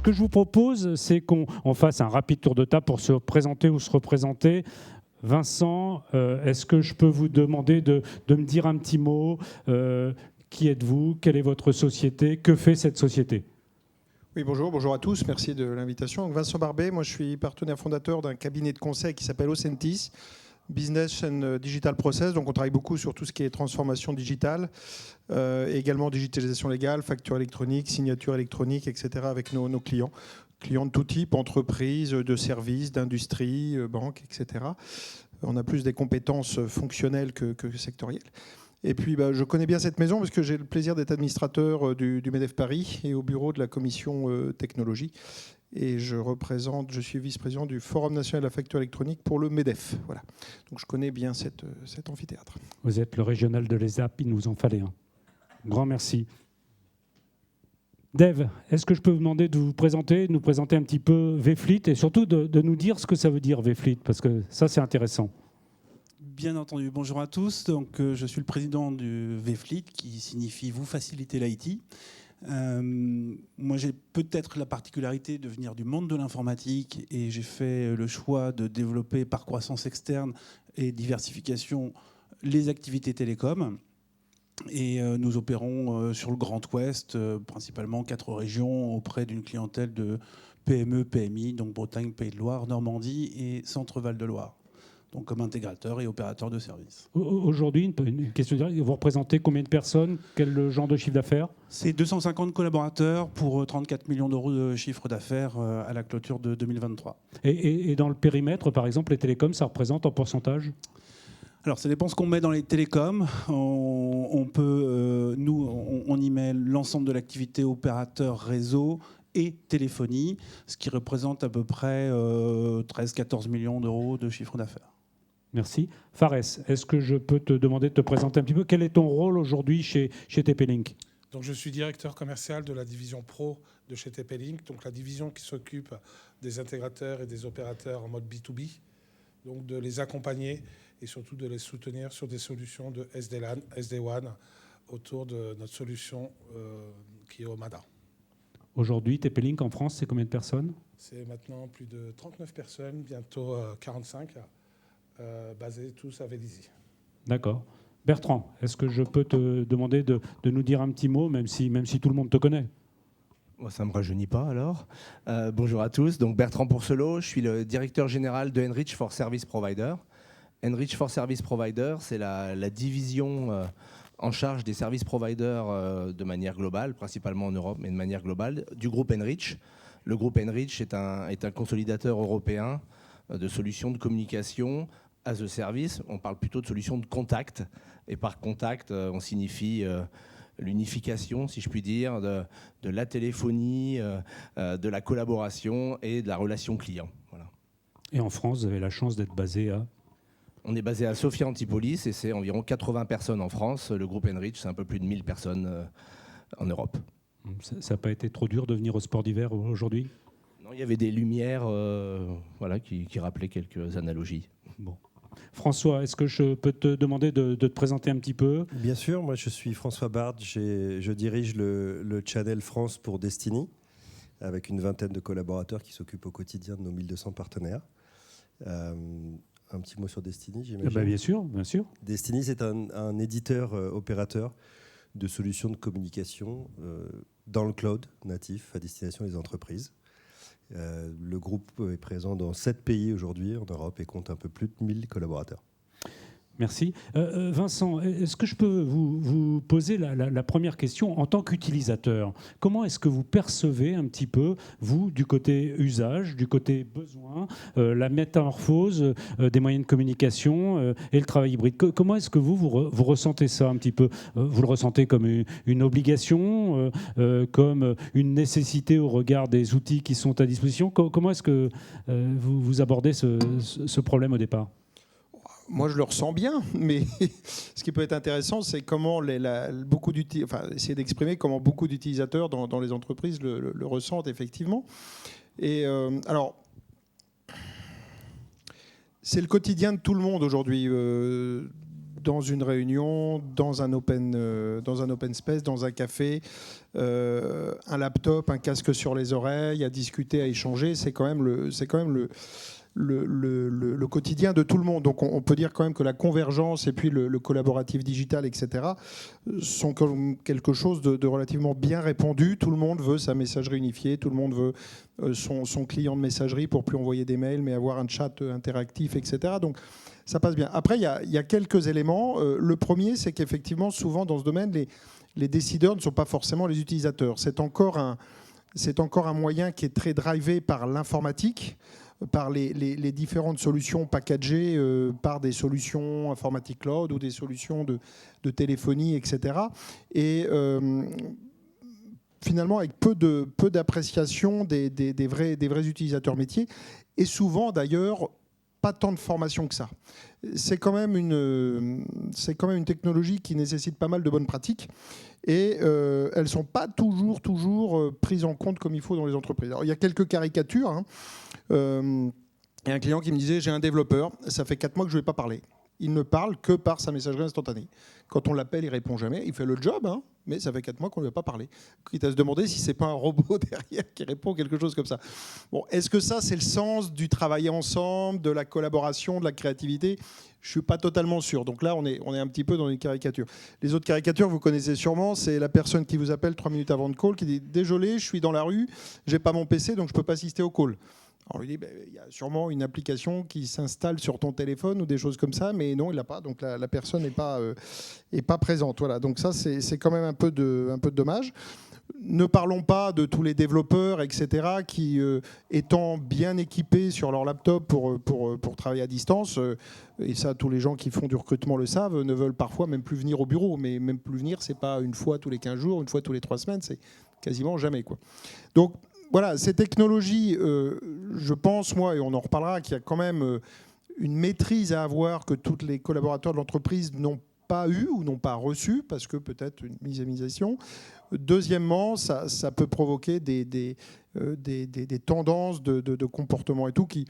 que je vous propose, c'est qu'on fasse un rapide tour de table pour se présenter ou se représenter. Vincent, est-ce que je peux vous demander de me dire un petit mot qui êtes-vous? Quelle est votre société? Que fait cette société? Oui, bonjour à tous, merci de l'invitation. Donc, Vincent Barbet, moi je suis partenaire fondateur d'un cabinet de conseil qui s'appelle Ausentis, Business and Digital Process. Donc on travaille beaucoup sur tout ce qui est transformation digitale, également digitalisation légale, facture électronique, signature électronique, etc. avec nos clients. Clients de tout type, entreprises, de services, d'industrie, banques, etc. On a plus des compétences fonctionnelles que sectorielles. Et puis, je connais bien cette maison parce que j'ai le plaisir d'être administrateur du MEDEF Paris et au bureau de la commission technologie. Et je suis vice-président du Forum national de la facture électronique pour le MEDEF. Voilà. Donc, je connais bien cet amphithéâtre. Vous êtes le régional de l'ESAP, il nous en fallait un. Grand merci. Dave, est-ce que je peux vous demander de de nous présenter un petit peu VFleet et surtout de nous dire ce que ça veut dire VFleet, parce que ça, c'est intéressant. Bien entendu, bonjour à tous. Donc, je suis le président du VFleet, qui signifie vous faciliter l'IT. Moi, j'ai peut-être la particularité de venir du monde de l'informatique et j'ai fait le choix de développer par croissance externe et diversification les activités télécom. Et nous opérons sur le Grand Ouest, principalement 4 régions, auprès d'une clientèle de PME, PMI, donc Bretagne, Pays de Loire, Normandie et Centre-Val de Loire. Donc comme intégrateur et opérateur de services. Aujourd'hui, une question directe, vous représentez combien de personnes? Quel genre de chiffre d'affaires? C'est 250 collaborateurs pour 34 millions d'euros de chiffre d'affaires à la clôture de 2023. Et dans le périmètre, par exemple, les télécoms, ça représente en pourcentage? Alors, ça dépend ce qu'on met dans les télécoms. On y met l'ensemble de l'activité opérateur réseau et téléphonie, ce qui représente à peu près 13-14 millions d'euros de chiffre d'affaires. Merci. Fares, est-ce que je peux te demander de te présenter un petit peu? Quel est ton rôle aujourd'hui chez TP-Link? Donc, je suis directeur commercial de la division Pro de chez TP-Link, donc la division qui s'occupe des intégrateurs et des opérateurs en mode B2B, donc de les accompagner et surtout de les soutenir sur des solutions de SD-WAN autour de notre solution qui est Omada. Aujourd'hui, TP-Link en France, c'est combien de personnes? C'est maintenant plus de 39 personnes, bientôt 45, basés tous à Vélizy. D'accord. Bertrand, est-ce que je peux te demander de nous dire un petit mot, même si tout le monde te connaît? Bon, ça ne me rajeunit pas alors. Bonjour à tous, donc Bertrand Pourcelot, je suis le directeur général de Enrich for Service Provider. Enrich for Service Provider, c'est la division en charge des services providers de manière globale, principalement en Europe, mais de manière globale, du groupe Enrich. Le groupe Enrich est un consolidateur européen de solutions de communication as a service. On parle plutôt de solutions de contact. Et par contact, on signifie l'unification, si je puis dire, de la téléphonie, de la collaboration et de la relation client. Voilà. Et en France, vous avez la chance d'être basé à... On est basé à Sophia Antipolis et c'est environ 80 personnes en France. Le groupe Enrich, c'est un peu plus de 1000 personnes en Europe. Ça n'a pas été trop dur de venir au sport d'hiver aujourd'hui? Non, il y avait des lumières qui rappelaient quelques analogies. Bon. François, est-ce que je peux te demander de te présenter un petit peu? Bien sûr, moi je suis François Bard, je dirige le channel France pour Destiny, avec une vingtaine de collaborateurs qui s'occupent au quotidien de nos 1200 partenaires. Un petit mot sur Destiny, j'imagine. Bien sûr, bien sûr. Destiny, c'est un éditeur opérateur de solutions de communication dans le cloud natif à destination des entreprises. Le groupe est présent dans 7 pays aujourd'hui en Europe et compte un peu plus de 1000 collaborateurs. Merci. Vincent, est-ce que je peux vous poser la première question en tant qu'utilisateur? Comment est-ce que vous percevez un petit peu, vous, du côté usage, du côté besoin, la métamorphose des moyens de communication et le travail hybride? Comment est-ce que vous ressentez ça un petit peu? Vous le ressentez comme une obligation, comme une nécessité au regard des outils qui sont à disposition? Comment est-ce que vous abordez ce problème au départ? Moi, je le ressens bien, mais ce qui peut être intéressant, c'est comment essayer d'exprimer comment beaucoup d'utilisateurs dans les entreprises le ressentent effectivement. Et alors, c'est le quotidien de tout le monde aujourd'hui. De dans une réunion, dans un open space, dans un café, un laptop, un casque sur les oreilles, à discuter, à échanger. C'est quand même le quotidien de tout le monde. Donc on peut dire quand même que la convergence et puis le collaboratif digital, etc., sont comme quelque chose de relativement bien répandu. Tout le monde veut sa messagerie unifiée, tout le monde veut son client de messagerie pour plus envoyer des mails, mais avoir un chat interactif, etc. Donc ça passe bien. Après, il y a quelques éléments. Le premier, c'est qu'effectivement, souvent dans ce domaine, les décideurs ne sont pas forcément les utilisateurs. C'est encore un moyen qui est très drivé par l'informatique, par les différentes solutions packagées par des solutions informatiques cloud ou des solutions de téléphonie, etc. Et finalement, avec peu d'appréciation des vrais utilisateurs métiers, et souvent d'ailleurs pas tant de formation que ça. C'est quand même une technologie qui nécessite pas mal de bonnes pratiques et elles ne sont pas toujours prises en compte comme il faut dans les entreprises. Alors, il y a quelques caricatures. Il y a un client qui me disait, j'ai un développeur, ça fait 4 mois que je ne vais pas parler. Il ne parle que par sa messagerie instantanée. Quand on l'appelle, il ne répond jamais. Il fait le job, mais ça fait 4 mois qu'on ne lui a pas parlé. Quitte à se demander si ce n'est pas un robot derrière qui répond quelque chose comme ça. Bon, est-ce que ça, c'est le sens du travailler ensemble, de la collaboration, de la créativité ? Je ne suis pas totalement sûr. Donc là, on est un petit peu dans une caricature. Les autres caricatures, vous connaissez sûrement, c'est la personne qui vous appelle 3 minutes avant le call, qui dit « Désolé, je suis dans la rue, je n'ai pas mon PC, donc je ne peux pas assister au call ». Alors, il dit, il y a sûrement une application qui s'installe sur ton téléphone ou des choses comme ça, mais non, il l'a pas. Donc, la personne n'est pas présente. Voilà. Donc, ça, c'est quand même un peu de dommage. Ne parlons pas de tous les développeurs, etc., qui, étant bien équipés sur leur laptop pour travailler à distance, et ça, tous les gens qui font du recrutement le savent, ne veulent parfois même plus venir au bureau. Mais même plus venir, c'est pas une fois tous les 15 jours, une fois tous les 3 semaines, c'est quasiment jamais, quoi. Donc, voilà, ces technologies, je pense, moi, et on en reparlera, qu'il y a quand même une maîtrise à avoir que tous les collaborateurs de l'entreprise n'ont pas eu ou n'ont pas reçu, parce que peut-être une misémisation. Deuxièmement, ça peut provoquer des tendances de comportement et tout qui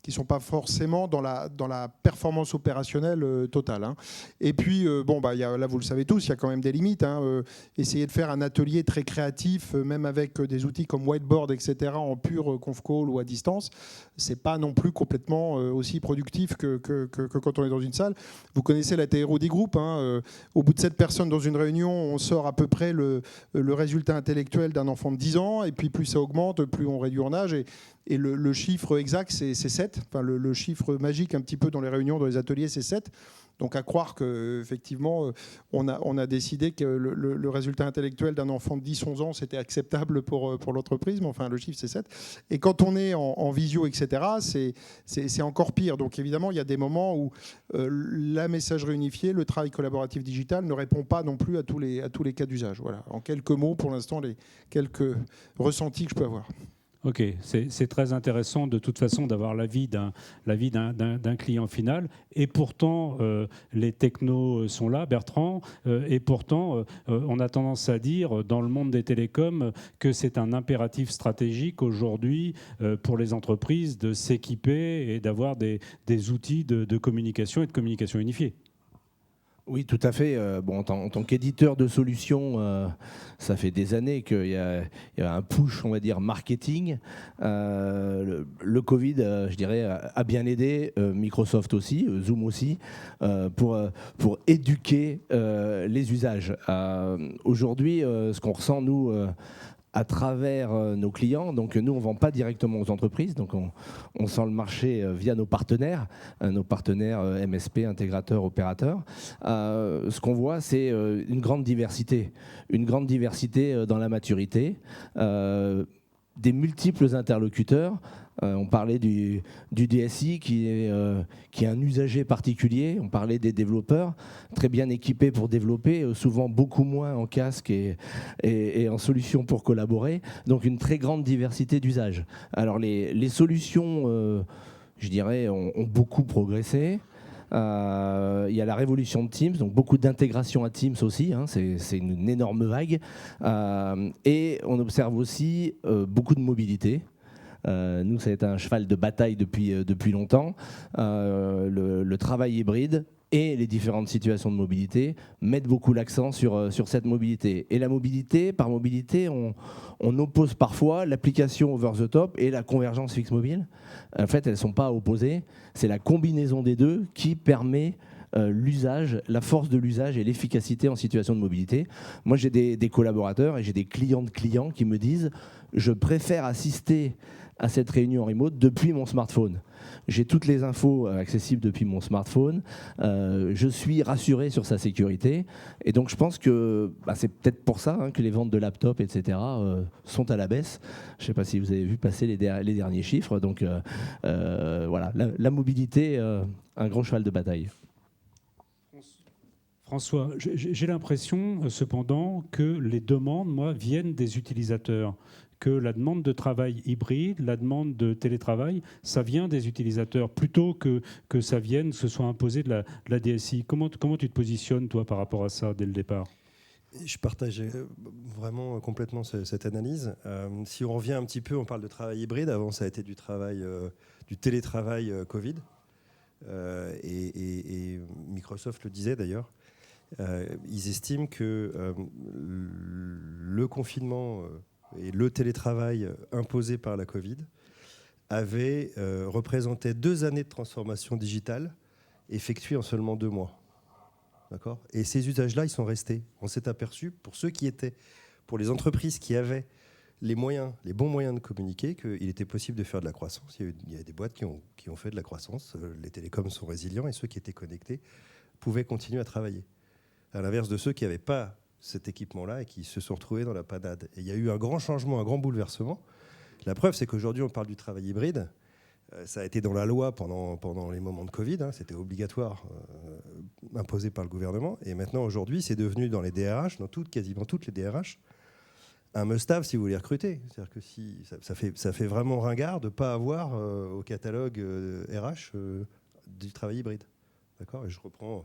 ne sont pas forcément dans la performance opérationnelle totale. Et puis, là, vous le savez tous, il y a quand même des limites. Essayer de faire un atelier très créatif, même avec des outils comme Whiteboard, etc., en pure conf call ou à distance, c'est pas non plus complètement aussi productif que quand on est dans une salle. Vous connaissez la TROD Group. Au bout de 7 personnes dans une réunion, on sort à peu près le résultat intellectuel d'un enfant de 10 ans. Et puis, plus ça augmente, plus on réduit en âge. Et le chiffre exact, c'est 7. Enfin, le chiffre magique, un petit peu dans les réunions, dans les ateliers, c'est 7. Donc à croire qu'effectivement, on a décidé que le résultat intellectuel d'un enfant de 10-11 ans, c'était acceptable pour l'entreprise. Mais enfin, le chiffre, c'est 7. Et quand on est en visio, etc., c'est encore pire. Donc évidemment, il y a des moments où la messagerie unifiée, le travail collaboratif digital ne répond pas non plus à tous les cas d'usage. Voilà. En quelques mots, pour l'instant, les quelques ressentis que je peux avoir. Ok, c'est très intéressant de toute façon d'avoir l'avis d'un client final. Et pourtant, les technos sont là, Bertrand. Et pourtant, on a tendance à dire dans le monde des télécoms que c'est un impératif stratégique aujourd'hui pour les entreprises de s'équiper et d'avoir des outils de communication et de communication unifiée. Oui, tout à fait. En tant qu'éditeur de solutions, ça fait des années qu'il y a un push, on va dire, marketing. Le Covid, je dirais, a bien aidé, Microsoft aussi, Zoom aussi, pour éduquer les usages. Aujourd'hui, ce qu'on ressent, nous, à travers nos clients. Donc nous, on ne vend pas directement aux entreprises, donc on sent le marché via nos partenaires MSP, intégrateurs, opérateurs. Ce qu'on voit, c'est une grande diversité dans la maturité, des multiples interlocuteurs. On parlait du DSI qui est un usager particulier. On parlait des développeurs, très bien équipés pour développer, souvent beaucoup moins en casque et en solutions pour collaborer. Donc une très grande diversité d'usages. Alors les solutions, je dirais, ont beaucoup progressé. Il y a la révolution de Teams, donc beaucoup d'intégration à Teams aussi, c'est une énorme vague. Et on observe aussi beaucoup de mobilité. Nous, ça a été un cheval de bataille depuis longtemps. Le travail hybride, et les différentes situations de mobilité mettent beaucoup l'accent sur cette mobilité. Et la mobilité, par mobilité, on oppose parfois l'application over the top et la convergence fixe mobile. En fait, elles ne sont pas opposées. C'est la combinaison des deux qui permet l'usage, la force de l'usage et l'efficacité en situation de mobilité. Moi, j'ai des collaborateurs et j'ai des clients de clients qui me disent « je préfère assister à cette réunion en remote depuis mon smartphone. J'ai toutes les infos accessibles depuis mon smartphone. Je suis rassuré sur sa sécurité. Et donc, je pense que c'est peut-être pour ça que les ventes de laptops, etc., sont à la baisse. Je ne sais pas si vous avez vu passer les derniers chiffres. Donc, voilà, la mobilité, un grand cheval de bataille. François, j'ai l'impression, cependant, que les demandes, moi, viennent des utilisateurs. Que la demande de travail hybride, la demande de télétravail, ça vient des utilisateurs, plutôt que ça vienne, que ce soit imposé de la DSI. Comment tu te positionnes, toi, par rapport à ça, dès le départ ? Je partage vraiment complètement cette analyse. Si on revient un petit peu, on parle de travail hybride. Avant, ça a été du télétravail Covid. Et Microsoft le disait d'ailleurs. Ils estiment que le confinement et le télétravail imposé par la Covid avait représenté 2 années de transformation digitale effectuées en seulement 2 mois. D'accord ? Et ces usages-là, ils sont restés. On s'est aperçu, pour ceux qui étaient, pour les entreprises qui avaient les bons moyens de communiquer, qu'il était possible de faire de la croissance. Il y a des boîtes qui ont fait de la croissance. Les télécoms sont résilients et ceux qui étaient connectés pouvaient continuer à travailler. À l'inverse de ceux qui n'avaient pas cet équipement-là et qui se sont retrouvés dans la panade. Et il y a eu un grand changement, un grand bouleversement. La preuve, c'est qu'aujourd'hui, on parle du travail hybride. Ça a été dans la loi pendant les moments de Covid. C'était obligatoire, imposé par le gouvernement. Et maintenant, aujourd'hui, c'est devenu dans les DRH, quasiment toutes les DRH, un must-have si vous voulez recruter. C'est-à-dire que ça fait vraiment ringard de ne pas avoir au catalogue RH du travail hybride. D'accord ? Et je reprends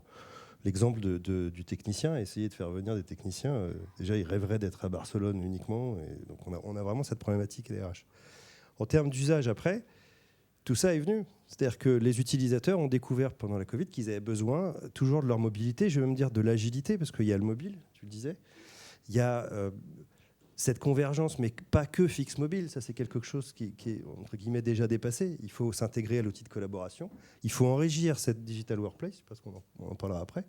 l'exemple du technicien. Essayer de faire venir des techniciens, déjà, ils rêveraient d'être à Barcelone uniquement. Et donc, on a vraiment cette problématique des RH. En termes d'usage après, tout ça est venu. C'est-à-dire que les utilisateurs ont découvert pendant la Covid qu'ils avaient besoin toujours de leur mobilité, je vais même dire de l'agilité, parce qu'il y a le mobile, tu le disais. Il y a cette convergence, mais pas que fixe mobile. Ça, c'est quelque chose qui est, entre guillemets, déjà dépassé. Il faut s'intégrer à l'outil de collaboration. Il faut enrichir cette digital workplace, parce qu'on en parlera après,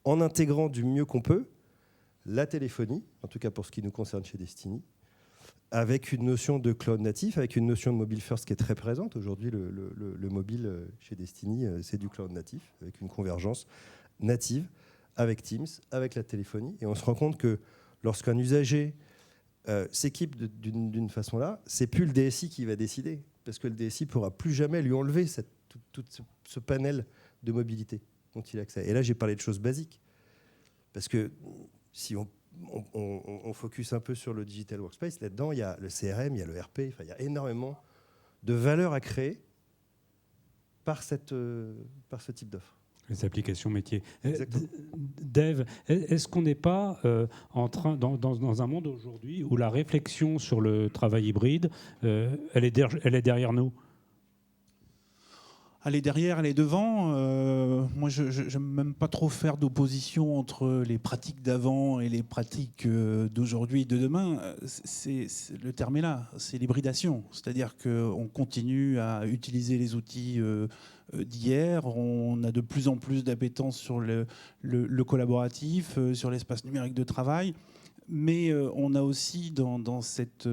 en intégrant du mieux qu'on peut la téléphonie, en tout cas pour ce qui nous concerne chez Destiny, avec une notion de cloud natif, avec une notion de mobile first qui est très présente. Aujourd'hui, le mobile chez Destiny, c'est du cloud natif, avec une convergence native, avec Teams, avec la téléphonie. Et on se rend compte que lorsqu'un usager s'équipe d'une façon-là, c'est plus le DSI qui va décider, parce que le DSI ne pourra plus jamais lui enlever tout ce panel de mobilité dont il a accès. Et là, j'ai parlé de choses basiques, parce que si on focus un peu sur le digital workspace, là-dedans, il y a le CRM, il y a le RP, il y a énormément de valeur à créer par ce type d'offre. Les applications métiers. Dave, est-ce qu'on n'est pas en train, dans un monde aujourd'hui où la réflexion sur le travail hybride, elle est derrière nous ? Elle est derrière, elle est devant. Moi, je n'aime même pas trop faire d'opposition entre les pratiques d'avant et les pratiques d'aujourd'hui et de demain. Le terme est là, c'est l'hybridation. C'est-à-dire qu'on continue à utiliser les outils d'hier. On a de plus en plus d'appétence sur le collaboratif, sur l'espace numérique de travail. Mais on a aussi dans cette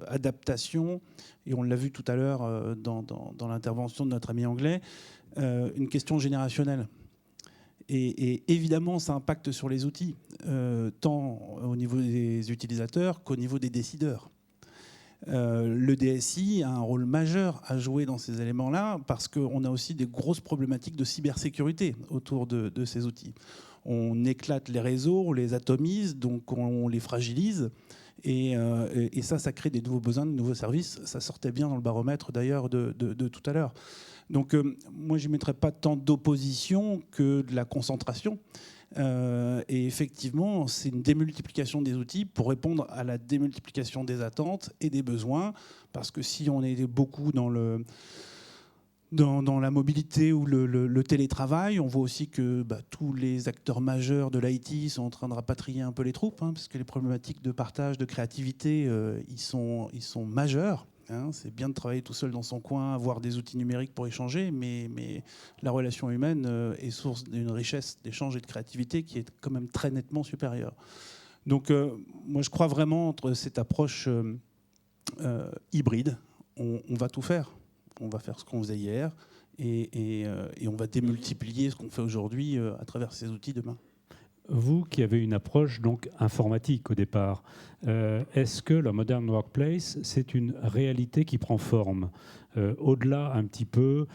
adaptation, et on l'a vu tout à l'heure dans l'intervention de notre ami anglais, une question générationnelle. Et évidemment, ça impacte sur les outils, tant au niveau des utilisateurs qu'au niveau des décideurs. Le DSI a un rôle majeur à jouer dans ces éléments-là, parce qu'on a aussi des grosses problématiques de cybersécurité autour de ces outils. On éclate les réseaux, on les atomise, donc on les fragilise. Et ça crée des nouveaux besoins, de nouveaux services. Ça sortait bien dans le baromètre d'ailleurs de tout à l'heure. Donc moi, je n'y mettrais pas tant d'opposition que de la concentration. Et effectivement, c'est une démultiplication des outils pour répondre à la démultiplication des attentes et des besoins. Parce que si on est beaucoup dans Dans la mobilité ou le télétravail, on voit aussi que tous les acteurs majeurs de l'IT sont en train de rapatrier un peu les troupes, parce que les problématiques de partage, de créativité, ils sont majeures. C'est bien de travailler tout seul dans son coin, avoir des outils numériques pour échanger, mais la relation humaine est source d'une richesse d'échange et de créativité qui est quand même très nettement supérieure. Donc moi je crois vraiment entre cette approche hybride, on va tout faire. On va faire ce qu'on faisait hier et on va démultiplier ce qu'on fait aujourd'hui à travers ces outils demain. Vous qui avez une approche donc informatique au départ, est-ce que le Modern Workplace, c'est une réalité qui prend forme au-delà un petit peu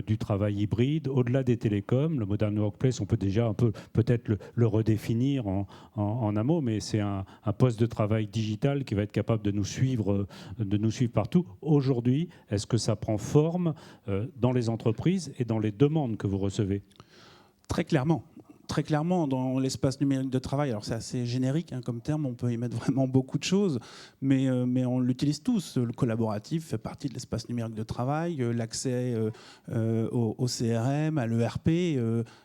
du travail hybride, au-delà des télécoms? Le Modern Workplace, on peut déjà un peu peut-être le redéfinir en un mot, mais c'est un poste de travail digital qui va être capable de nous suivre partout. Aujourd'hui, est-ce que ça prend forme dans les entreprises et dans les demandes que vous recevez? Très clairement. Très clairement, dans l'espace numérique de travail, alors c'est assez générique comme terme, on peut y mettre vraiment beaucoup de choses, mais on l'utilise tous. Le collaboratif fait partie de l'espace numérique de travail, l'accès au CRM, à l'ERP,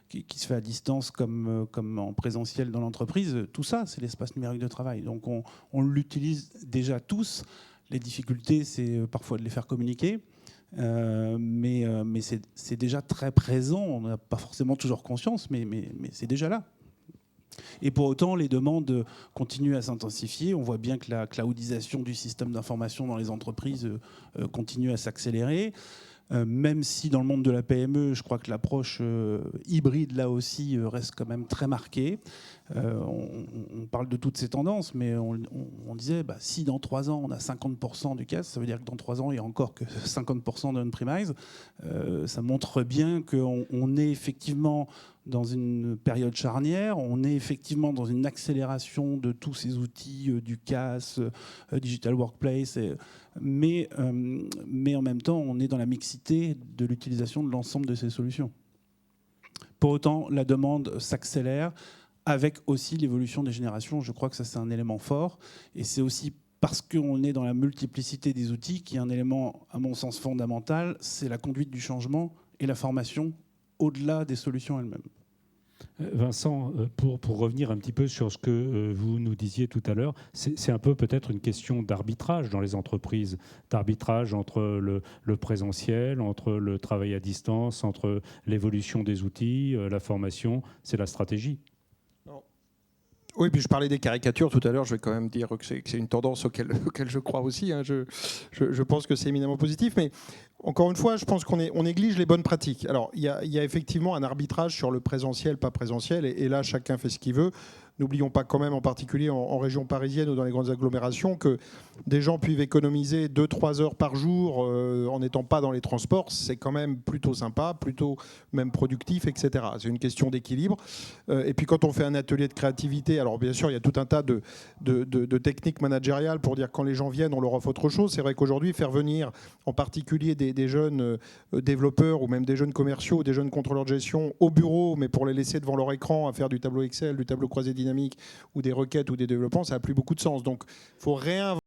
qui se fait à distance comme en présentiel dans l'entreprise, tout ça, c'est l'espace numérique de travail. Donc on l'utilise déjà tous. Les difficultés, c'est parfois de les faire communiquer. Mais c'est déjà très présent, on n'a pas forcément toujours conscience, mais c'est déjà là. Et pour autant, les demandes continuent à s'intensifier. On voit bien que la cloudisation du système d'information dans les entreprises continue à s'accélérer. Même si dans le monde de la PME, je crois que l'approche hybride, là aussi, reste quand même très marquée. On parle de toutes ces tendances, mais on disait, si dans 3 ans, on a 50% du CAS, ça veut dire que dans 3 ans, il n'y a encore que 50% d'on-premise. Ça montre bien qu'on est effectivement dans une période charnière, on est effectivement dans une accélération de tous ces outils du CAS, Digital Workplace, mais en même temps, on est dans la mixité de l'utilisation de l'ensemble de ces solutions. Pour autant, la demande s'accélère avec aussi l'évolution des générations. Je crois que ça, c'est un élément fort. Et c'est aussi parce qu'on est dans la multiplicité des outils qui est un élément, à mon sens, fondamental, c'est la conduite du changement et la formation au-delà des solutions elles-mêmes. Vincent, pour revenir un petit peu sur ce que vous nous disiez tout à l'heure, c'est un peu peut-être une question d'arbitrage dans les entreprises, d'arbitrage entre le présentiel, entre le travail à distance, entre l'évolution des outils, la formation, c'est la stratégie. Oui, puis je parlais des caricatures tout à l'heure, je vais quand même dire que c'est une tendance auquel je crois aussi. Je pense que c'est éminemment positif, mais encore une fois, je pense qu'on néglige les bonnes pratiques. Alors, il y a effectivement un arbitrage sur le présentiel, pas présentiel, et là, chacun fait ce qu'il veut. N'oublions pas quand même, en particulier en région parisienne ou dans les grandes agglomérations, que des gens puissent économiser 2-3 heures par jour en n'étant pas dans les transports. C'est quand même plutôt sympa, plutôt même productif, etc. C'est une question d'équilibre. Et puis quand on fait un atelier de créativité, alors bien sûr, il y a tout un tas de techniques managériales pour dire quand les gens viennent, on leur offre autre chose. C'est vrai qu'aujourd'hui, faire venir en particulier des jeunes développeurs ou même des jeunes commerciaux, des jeunes contrôleurs de gestion au bureau, mais pour les laisser devant leur écran à faire du tableau Excel, du tableau croisé dynamique ou des requêtes ou des développements, ça n'a plus beaucoup de sens. Donc il faut réinventer